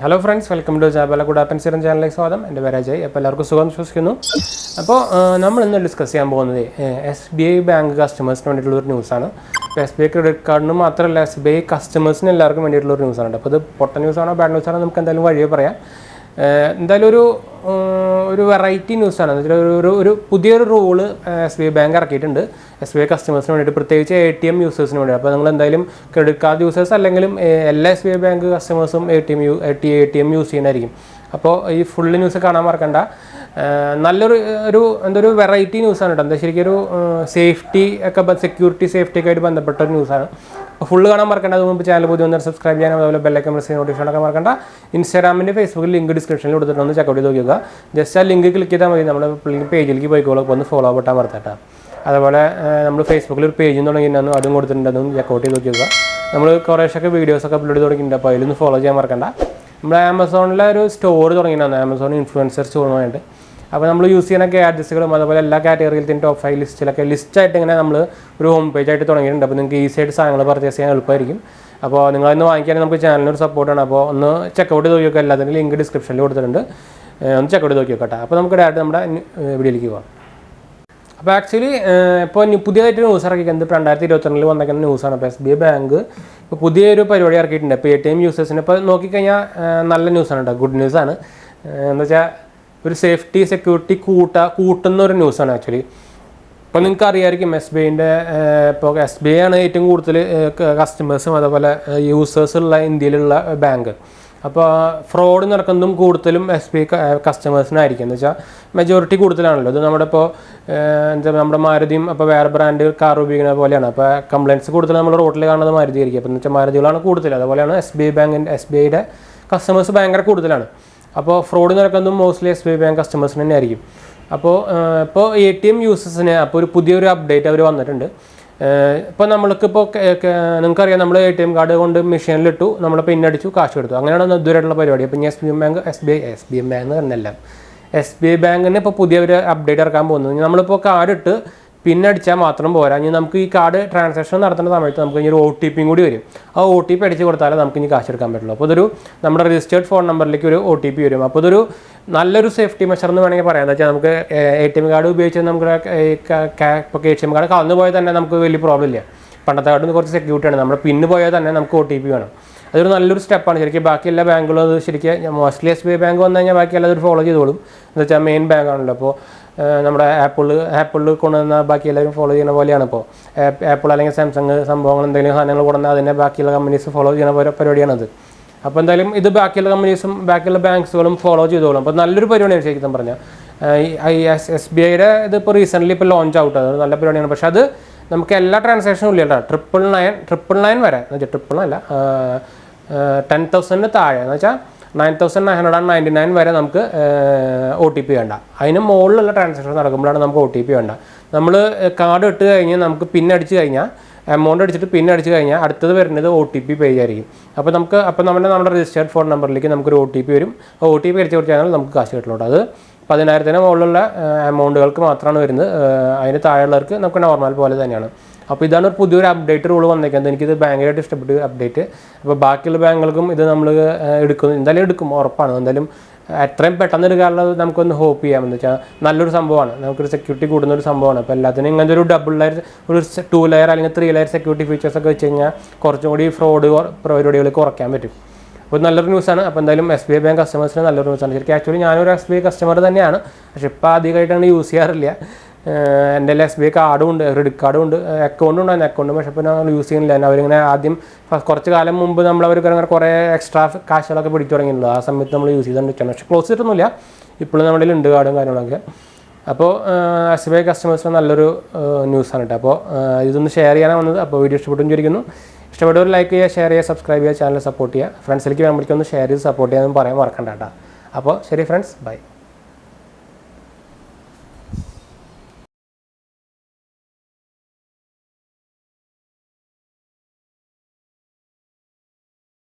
Hello friends, welcome to 𝙑𝙠𝙑𝙬𝙬 ചാനലിലേക്ക് സ്വാഗതം. എൻ്റെ പേര് അജയ്. അപ്പോൾ എല്ലാവർക്കും സുഖം വിശ്വസിക്കുന്നു. അപ്പോൾ നമ്മൾ ഇന്ന് ഡിസ്കസ് ചെയ്യാൻ പോകുന്നത് SBI ബാങ്ക് കസ്റ്റമേഴ്സിന് വേണ്ടിയിട്ടുള്ള ഒരു ന്യൂസാണ്. അപ്പോൾ SBI ക്രെഡിറ്റ് കാർഡിന് മാത്രമല്ല SBI കസ്റ്റമേഴ്സിന് എല്ലാവർക്കും വേണ്ടിയിട്ടുള്ള ഒരു ന്യൂസാണ്. അപ്പോൾ ഇത് പൊട്ട ന്യൂസാണോ ബാഡ് ന്യൂസാണോ നമുക്ക് എന്തായാലും വഴിയെ പറയാം. എന്തായാലും ഒരു വെറൈറ്റി ന്യൂസാണ്. എന്ന് വെച്ചാൽ ഒരു പുതിയൊരു റൂള് SBI ബാങ്ക് ഇറക്കിയിട്ടുണ്ട് SBI കസ്റ്റമേഴ്സിന് വേണ്ടിയിട്ട്, പ്രത്യേകിച്ച് ATM യൂസേഴ്സിന് വേണ്ടി. അപ്പോൾ നിങ്ങൾ എന്തായാലും ക്രെഡിറ്റ് കാർഡ് യൂസേഴ്സ് അല്ലെങ്കിലും എല്ലാ SBI ബാങ്ക് കസ്റ്റമേഴ്സും ATM യൂസ് ചെയ്യുന്നതായിരിക്കും. അപ്പോൾ ഈ ഫുള്ള് ന്യൂസ് കാണാൻ മറക്കണ്ട. നല്ലൊരു വെറൈറ്റി ന്യൂസാണ് കേട്ടോ. എന്താ ശരിക്കും ഒരു സേഫ്റ്റി ഒക്കെ സെക്യൂരിറ്റി സേഫ്റ്റി ഒക്കെ ആയിട്ട് ബന്ധപ്പെട്ട ഒരു ന്യൂസാണ്. അപ്പോൾ ഫുള്ള് കാണാൻ മറക്കണ്ട. അത് മുമ്പ് ചാനൽ പുതിയ വന്നാൽ സബ്സ്ക്രൈബ് ചെയ്യാനും അതുപോലെ ബെല്ലൈക്കൺ പ്രസ് ചെയ്യാൻ നോട്ടിഫിക്കേഷൻ ഒക്കെ മറക്കണ്ട. ഇൻസ്റ്റാഗ്രാമിൻ്റെ ഫേസ്ബുക്കിൽ ലിങ്ക് ഡിസ്ക്രിപ്ഷനിൽ കൊടുത്തിട്ടൊന്ന് ചെക്കൗട്ട് ചെയ്ത് നോക്കുക. ജസ്റ്റ് ആ ലിങ്ക് ക്ലിക്ക് ചെയ്താൽ മതി, നമ്മുടെ പേജിലേക്ക് പോയിക്കോളൂ. അപ്പോൾ ഒന്ന് ഫോളോ ബട്ടൺ മറത്തട്ടാ. അതുപോലെ നമ്മൾ ഫേസ്ബുക്കിൽ ഒരു പേജും തുടങ്ങിയിട്ടുണ്ടെന്നും അതും കൊടുത്തിട്ടുണ്ടെന്നും ചെക്കൗട്ട് ചെയ്ത് നോക്കുക. നമ്മൾ കുറേശ്ശൊക്കെ വീഡിയോസൊക്കെ അപ്ലോഡ് ചെയ്ത് തുടങ്ങിയിട്ടുണ്ട്. അപ്പോൾ അതിലൊന്ന് ഫോളോ ചെയ്യാൻ മറക്കണ്ട. നമ്മൾ ആമസോണിലെ ഒരു സ്റ്റോർ തുടങ്ങിയിട്ടുണ്ടായിരുന്നു, ആമസോൺ ഇൻഫ്ലുവൻസർ സ്റ്റോറുമായിട്ട്. അപ്പോൾ നമ്മൾ യൂസ് ചെയ്യുന്ന ഗാഡ്ജറ്റ്സുകളും അതുപോലെ എല്ലാ കാറ്റഗറിയിലത്തെയും ടോപ്പ് 5 ലിസ്റ്റിലൊക്കെ ലിസ്റ്റായിട്ട് ഇങ്ങനെ നമ്മൾ ഒരു ഹോം പേജ് ആയിട്ട് തുടങ്ങിയിട്ടുണ്ട്. അപ്പോൾ നിങ്ങൾക്ക് ഈസി ആയിട്ട് സാധനങ്ങൾ പർച്ചേസ് ചെയ്യാൻ എളുപ്പമായിരിക്കും. അപ്പോൾ നിങ്ങളൊന്ന് വാങ്ങിക്കുകയാണെങ്കിൽ നമുക്ക് ചാനലിനൊരു സപ്പോർട്ടാണ്. അപ്പോൾ ഒന്ന് ചെക്കൗട്ട് ചെയ്ത് നോക്കിയൊക്കെ, എല്ലാത്തിൻ്റെ ലിങ്ക് ഡിസ്ക്രിപ്ഷനിൽ കൊടുത്തിട്ടുണ്ട്. ഒന്ന് ചെക്കൗട്ട് ചെയ്ത് നോക്കിയോട്ടെ. അപ്പോൾ നമുക്ക് ഡയറക്റ്റ് നമ്മുടെ വീഡിയോയിലേക്ക് പോകാം. അപ്പോൾ ആക്ച്വലി ഇപ്പോൾ പുതിയതായിട്ട് ന്യൂസ് ഇറക്കിക്കുന്നത് 2022 വന്നിരിക്കുന്ന ന്യൂസാണ്. അപ്പോൾ SBI ബാങ്ക് ഇപ്പോൾ പുതിയൊരു പരിപാടി ഇറക്കിയിട്ടുണ്ട്. ഇപ്പോൾ ATM യൂസേഴ്സിന് ഇപ്പോൾ നോക്കിക്കഴിഞ്ഞാൽ നല്ല ന്യൂസാണ് കേട്ടോ, ഗുഡ് ന്യൂസാണ്. എന്ന് വെച്ചാൽ ഒരു സേഫ്റ്റി സെക്യൂരിറ്റി കൂട്ടുന്ന ഒരു ന്യൂസാണ് ആക്ച്വലി. ഇപ്പോൾ നിങ്ങൾക്ക് അറിയാമായിരിക്കും SBIൻ്റെ ഇപ്പോൾ SBI ആണ് ഏറ്റവും കൂടുതൽ കസ്റ്റമേഴ്സും അതുപോലെ യൂസേഴ്സുള്ള ഇന്ത്യയിലുള്ള ബാങ്ക്. അപ്പോൾ ഫ്രോഡ് നടക്കുന്നതും കൂടുതലും SBI കസ്റ്റമേഴ്സിനായിരിക്കും. എന്ന് വെച്ചാൽ മെജോറിറ്റി കൂടുതലാണല്ലോ. ഇത് നമ്മുടെ ഇപ്പോൾ നമ്മുടെ മാരുതിയും അപ്പോൾ വേറെ ബ്രാൻഡ് കാർ ഉപയോഗിക്കുന്ന പോലെയാണ്. അപ്പോൾ കംപ്ലയിൻറ്റ്സ് കൂടുതൽ നമ്മൾ റോഡിൽ കാണുന്നത് മാരുതി ആയിരിക്കും. അപ്പോൾ എന്ന് വെച്ചാൽ മാരുതികളാണ് കൂടുതൽ. അതുപോലെയാണ് SBIയുടെ കസ്റ്റമേഴ്സ് ഭയങ്കര കൂടുതലാണ്. അപ്പോൾ ഫ്രോഡ് നടക്കുന്നതും മോസ്റ്റ്ലി SBI ബാങ്ക് കസ്റ്റമേഴ്സിന് തന്നെ ആയിരിക്കും. അപ്പോൾ ഇപ്പോൾ ATM യൂസേഴ്സിന് അപ്പോൾ ഒരു പുതിയൊരു അപ്ഡേറ്റ് അവർ വന്നിട്ടുണ്ട്. ഇപ്പോൾ നിങ്ങൾക്കറിയാം, നമ്മൾ ATM കാർഡ് കൊണ്ട് മെഷീനിലിട്ടു, നമ്മൾ പിന്നടിച്ചു, കാശ് എടുത്തു. അങ്ങനെയാണ് ഇതുവരെയുള്ള പരിപാടി. അപ്പോൾ ഇനി SBI ബാങ്ക് എന്ന് തന്നെയല്ല, SBI ബാങ്കിന് ഇപ്പോൾ പുതിയൊരു അപ്ഡേറ്റ് ഇറക്കാൻ പോകുന്നത്. നമ്മളിപ്പോൾ കാർഡ് ഇട്ട് പിന്നടിച്ചാൽ മാത്രം പോരാ, ഇനി നമുക്ക് ഈ കാർഡ് ട്രാൻസാക്ഷൻ നടത്തുന്ന സമയത്ത് നമുക്ക് ഇനി ഒരു OTP കൂടി വരും. ആ OTP അടിച്ച് കൊടുത്താലേ നമുക്ക് ഇനി കാശ് എടുക്കാൻ പറ്റുള്ളൂ. അപ്പോൾ ഇതൊരു നമ്മുടെ രജിസ്റ്റേർഡ് ഫോൺ നമ്പറിലേക്ക് ഒരു OTP വരും. അപ്പോൾ ഇതൊരു നല്ലൊരു സേഫ്റ്റി മെഷർ എന്ന് വേണമെങ്കിൽ പറയാം. എന്താ വെച്ചാൽ നമുക്ക് ATM കാർഡ് ഉപയോഗിച്ച് നമുക്ക് ഇപ്പോൾ ATM കാർഡ് കളഞ്ഞു പോയാൽ തന്നെ നമുക്ക് വലിയ പ്രോബ്ലം ഇല്ല. പണ്ടത്തെ കാർഡിന് കുറച്ച് സെക്യൂരിറ്റിയാണ്. നമ്മുടെ പിന്ന് പോയാൽ തന്നെ നമുക്ക് OTP വേണം. അതൊരു നല്ലൊരു സ്റ്റെപ്പാണ് ശരിക്കും. ബാക്കി എല്ലാ ബാങ്കുകളും അത് ശരിക്കും മോസ്റ്റ്ലി SBI ബാങ്ക് വന്നു കഴിഞ്ഞാൽ ബാക്കി എല്ലാവരും ഫോളോ ചെയ്തോളും. എന്ന് വെച്ചാൽ മെയിൻ ബാങ്ക് ആണല്ലോ. അപ്പോൾ നമ്മുടെ ആപ്പിളിൽ കൊണ്ടുവന്ന ബാക്കി എല്ലാവരും ഫോളോ ചെയ്യുന്ന പോലെയാണ്. ഇപ്പോൾ ആപ്പിൾ അല്ലെങ്കിൽ സാംസങ് സംഭവങ്ങൾ എന്തെങ്കിലും സാധനങ്ങൾ കൊണ്ടുവന്നാൽ അതിനെ ബാക്കിയുള്ള കമ്പനീസ് ഫോളോ ചെയ്യുന്ന പരിപാടിയാണത്. അപ്പോൾ എന്തായാലും ഇത് ബാക്കിയുള്ള കമ്പനീസും ബാക്കിയുള്ള ബാങ്ക്സുകളും ഫോളോ ചെയ്തോളും. അപ്പോൾ നല്ലൊരു പരിപാടിയാണ് ശരിക്കും പറഞ്ഞാൽ. SBIയുടെ ഇതിപ്പോൾ റീസെൻ്റ്ലി ഇപ്പോൾ ലോഞ്ച് ഔട്ട്, അത് നല്ല പരിപാടിയാണ്. പക്ഷേ അത് നമുക്ക് എല്ലാ ട്രാൻസാക്ഷനും ഇല്ല കേട്ടോ. 999 വരെ, എന്ന് വെച്ചാൽ 999 അല്ല, 10,000 താഴെ, എന്ന് വെച്ചാൽ 9,999 വരെ നമുക്ക് OTP വേണ്ട. അതിന് മുകളിലുള്ള ട്രാൻസാക്ഷൻ നടക്കുമ്പോഴാണ് നമുക്ക് OTP വേണ്ട. നമ്മൾ കാർഡ് ഇട്ട് കഴിഞ്ഞ് നമുക്ക് പിന്നടിച്ച് കഴിഞ്ഞാൽ, എമൗണ്ട് അടിച്ചിട്ട് പിന്നടിച്ച് കഴിഞ്ഞാൽ അടുത്തത് വരുന്നത് OTP പേജ് ആയിരിക്കും. അപ്പോൾ നമ്മുടെ രജിസ്റ്റേർഡ് ഫോൺ നമ്പറിലേക്ക് നമുക്കൊരു OTP വരും. ആ OTP അടിച്ച് കൊടുത്താൽ നമുക്ക് കാശ് കിട്ടുള്ളൂ. അത് 10,000 മുകളിലുള്ള എമൗണ്ടുകൾക്ക് മാത്രമാണ് വരുന്നത്. അതിന് താഴെയുള്ളവർക്ക് നമുക്ക് നോർമൽ പോലെ തന്നെയാണ്. അപ്പോൾ ഇതാണ് ഒരു പുതിയൊരു അപ്ഡേറ്റ് റൂൾ വന്നേക്കുന്നത്. എനിക്കിത് ഭയങ്കരമായിട്ട് ഇഷ്ടപ്പെട്ടു അപ്ഡേറ്റ്. അപ്പോൾ ബാക്കിയുള്ള ബാങ്കുകൾക്കും ഇത് നമ്മൾ എന്തായാലും എടുക്കും, ഉറപ്പാണ്. എന്തായാലും എത്രയും പെട്ടെന്ന് എടുക്കാനുള്ളത് നമുക്കൊന്ന് ഹോപ്പ് ചെയ്യാം. എന്ന് വെച്ചാൽ നല്ലൊരു സംഭവമാണ്, നമുക്കൊരു സെക്യൂരിറ്റി കൂടുന്ന ഒരു സംഭവമാണ്. അപ്പോൾ എല്ലാത്തിനും ഇങ്ങനത്തെ ഒരു ഡബിൾ ലെയർ, ഒരു 2 ലെയർ അല്ലെങ്കിൽ 3 ലെയർ സെക്യൂരിറ്റി ഫീച്ചേഴ്സൊക്കെ വെച്ച് കഴിഞ്ഞാൽ കുറച്ചും കൂടി ഫ്രോഡ് പരിപാടികൾ കുറയ്ക്കാൻ പറ്റും. അപ്പോൾ നല്ലൊരു ന്യൂസാണ്. അപ്പോൾ എന്തായാലും SBI ബാങ്ക് കസ്റ്റമേഴ്സിന് നല്ലൊരു ന്യൂസാണ്. ശരിക്കും ആക്ച്വലി ഞാനൊരു SBI കസ്റ്റമർ തന്നെയാണ്. പക്ഷേ ഇപ്പോൾ അധികമായിട്ടാണ് യൂസ് ചെയ്യാറില്ല. എൻ്റെ SBI കാർഡും ഉണ്ട്, ക്രെഡിറ്റ് കാർഡും ഉണ്ട്, അക്കൗണ്ടും ഉണ്ടായിരുന്നു, അക്കൗണ്ട്. പക്ഷേ ഇപ്പോൾ ഞങ്ങൾ യൂസ് ചെയ്യുന്നില്ല. അവരിങ്ങനെ ആദ്യം കുറച്ച് കാലം മുമ്പ് അവർക്ക് അങ്ങനെ കുറേ എക്സ്ട്രാ കാശുകളൊക്കെ പിടിച്ചു തുടങ്ങിയിട്ടുള്ളൂ. ആ സമയത്ത് നമ്മൾ യൂസ് ചെയ്തുകൊണ്ടിരിക്കുകയാണ്. പക്ഷേ ക്ലോസ് ചെയ്തിട്ടൊന്നുമില്ല, ഇപ്പോഴും നമ്മുടെ ഉണ്ട് കാർഡും കാര്യങ്ങളൊക്കെ. അപ്പോൾ SBI കസ്റ്റമേഴ്സിന് നല്ലൊരു ന്യൂസാണ് കേട്ടോ. അപ്പോൾ ഇതൊന്ന് ഷെയർ ചെയ്യാനാണ് വന്നത്. അപ്പോൾ വീഡിയോ ഇഷ്ടപ്പെട്ടു വിചാരിക്കുന്നു. ഇഷ്ടപ്പെട്ടവർ ലൈക്ക് ചെയ്യുക, ഷെയർ ചെയ്യുക, സബ്സ്ക്രൈബ് ചെയ്യുക, ചാനൽ സപ്പോർട്ട് ചെയ്യുക. ഫ്രണ്ട്സിലേക്ക് വേണമെങ്കിൽ ഒന്ന് ഷെയർ ചെയ്ത് സപ്പോർട്ട് ചെയ്യാമെന്ന് പറയാൻ മറക്കണ്ട കേട്ടോ. അപ്പോൾ ശരി ഫ്രണ്ട്സ്, ബൈ.